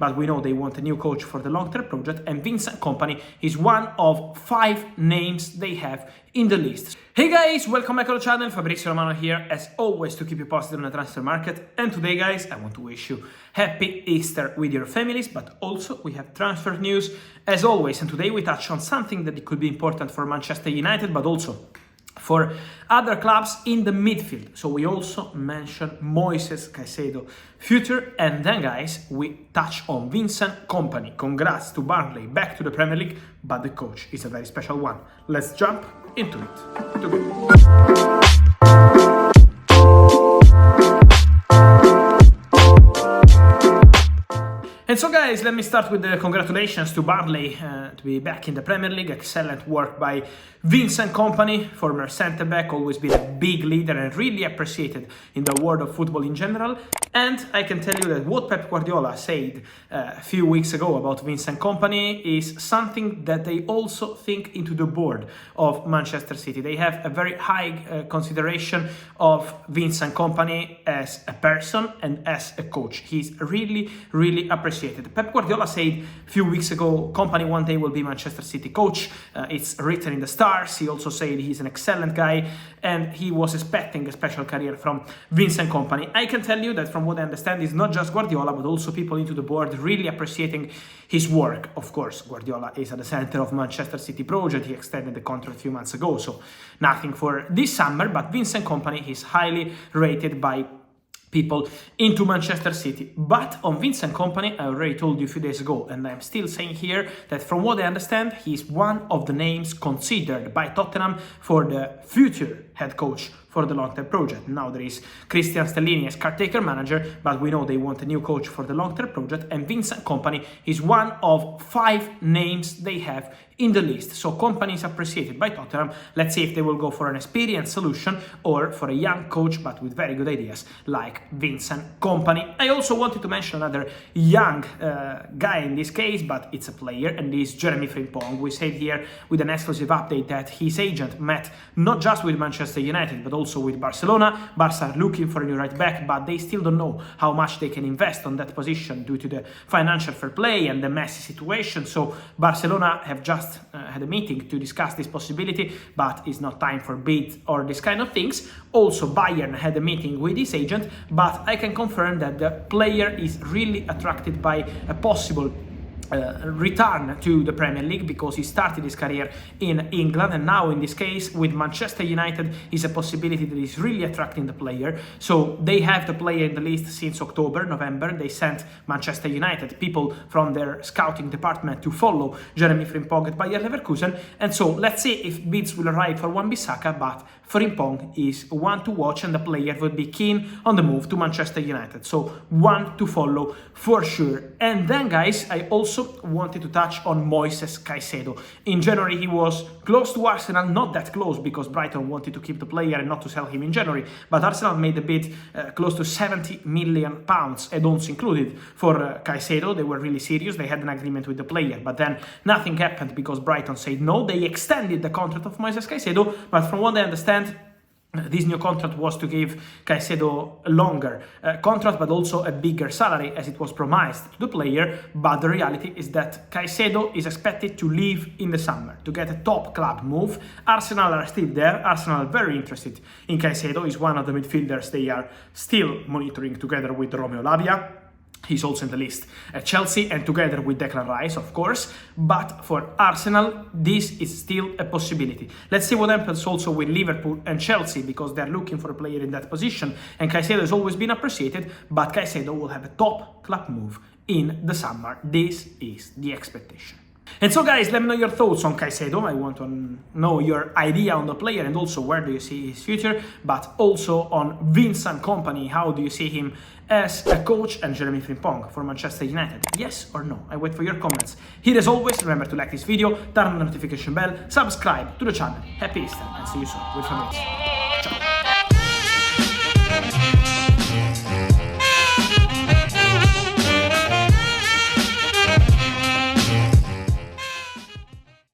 but we know they want a new coach for the long-term project, and Vincent KOMPANY is one of 5 names they have in the list. Hey guys, welcome back to the channel. Fabrizio Romano here, as always, to keep you posted on the transfer market. And today, guys, I want to wish you happy Easter with your families, but also we have transfer news as always. And today we touch on something that could be important for Manchester United, but also for other clubs in the midfield. So we also mention Moises Caicedo future, and then guys we touch on Vincent KOMPANY. Congrats to Burnley, back to the Premier League, but the coach is a very special one. Let's jump into it together. And so guys, let me start with the congratulations to Burnley to be back in the Premier League. Excellent work by Vincent KOMPANY, former centre-back, always been a big leader and really appreciated in the world of football in general. And I can tell you that what Pep Guardiola said a few weeks ago about Vincent KOMPANY is something that they also think into the board of Manchester City. They have a very high consideration of Vincent KOMPANY as a person and as a coach. He's really, really appreciated. Pep Guardiola said a few weeks ago, KOMPANY one day will be Manchester City coach. It's written in the stars. He also said he's an excellent guy and he was expecting a special career from Vincent KOMPANY. I can tell you that from what I understand, it's not just Guardiola, but also people into the board really appreciating his work. Of course, Guardiola is at the center of Manchester City project. He extended the contract a few months ago, so nothing for this summer, but Vincent KOMPANY is highly rated by people into Manchester City. But on Vincent KOMPANY, I already told you a few days ago, and I'm still saying here that from what I understand, he's one of the names considered by Tottenham for the future head coach for the long-term project. Now there is Christian Stellini as caretaker manager, but we know they want a new coach for the long-term project, and Vincent KOMPANY is one of 5 names they have in the list. So KOMPANY is appreciated by Tottenham. Let's see if they will go for an experienced solution or for a young coach but with very good ideas like Vincent KOMPANY. I also wanted to mention another young guy in this case, but it's a player, and this is Jeremy Frimpong. We said here with an exclusive update that his agent met not just with Manchester United but also with Barcelona. Barca are looking for a new right back, but they still don't know how much they can invest on that position due to the financial fair play and the messy situation. So Barcelona have just had a meeting to discuss this possibility, but it's not time for bid or this kind of things. Also, Bayern had a meeting with his agent, but I can confirm that the player is really attracted by a possible return to the Premier League, because he started his career in England, and now in this case with Manchester United is a possibility that is really attracting the player. So they have the player in the list since October, November. They sent Manchester United people from their scouting department to follow Jeremy Frimpong at Bayer Leverkusen, and so let's see if bids will arrive for Wan-Bissaka, but Frimpong is one to watch and the player would be keen on the move to Manchester United, so one to follow for sure. And then guys, I also wanted to touch on Moises Caicedo. In January he was close to Arsenal, not that close because Brighton wanted to keep the player and not to sell him in January, but Arsenal made a bid close to £70 million, add-ons included, for Caicedo. They were really serious. They had an agreement with the player, but then nothing happened because Brighton said no. They extended the contract of Moises Caicedo, but from what I understand, this new contract was to give Caicedo a longer contract, but also a bigger salary as it was promised to the player. But the reality is that Caicedo is expected to leave in the summer to get a top club move. Arsenal are still there. Arsenal are very interested in Caicedo. He's one of the midfielders they are still monitoring together with Romeo Lavia. He's also in the list at Chelsea and together with Declan Rice, of course. But for Arsenal, this is still a possibility. Let's see what happens also with Liverpool and Chelsea, because they're looking for a player in that position. And Caicedo has always been appreciated, but Caicedo will have a top club move in the summer. This is the expectation. And so guys, let me know your thoughts on Caicedo. I want to know your idea on the player and also where do you see his future, but also on Vincent KOMPANY. How do you see him as a coach, and Jeremy Frimpong for Manchester United? Yes or no? I wait for your comments. Here as always, remember to like this video, turn on the notification bell, subscribe to the channel. Happy Easter and see you soon with Fabrizio.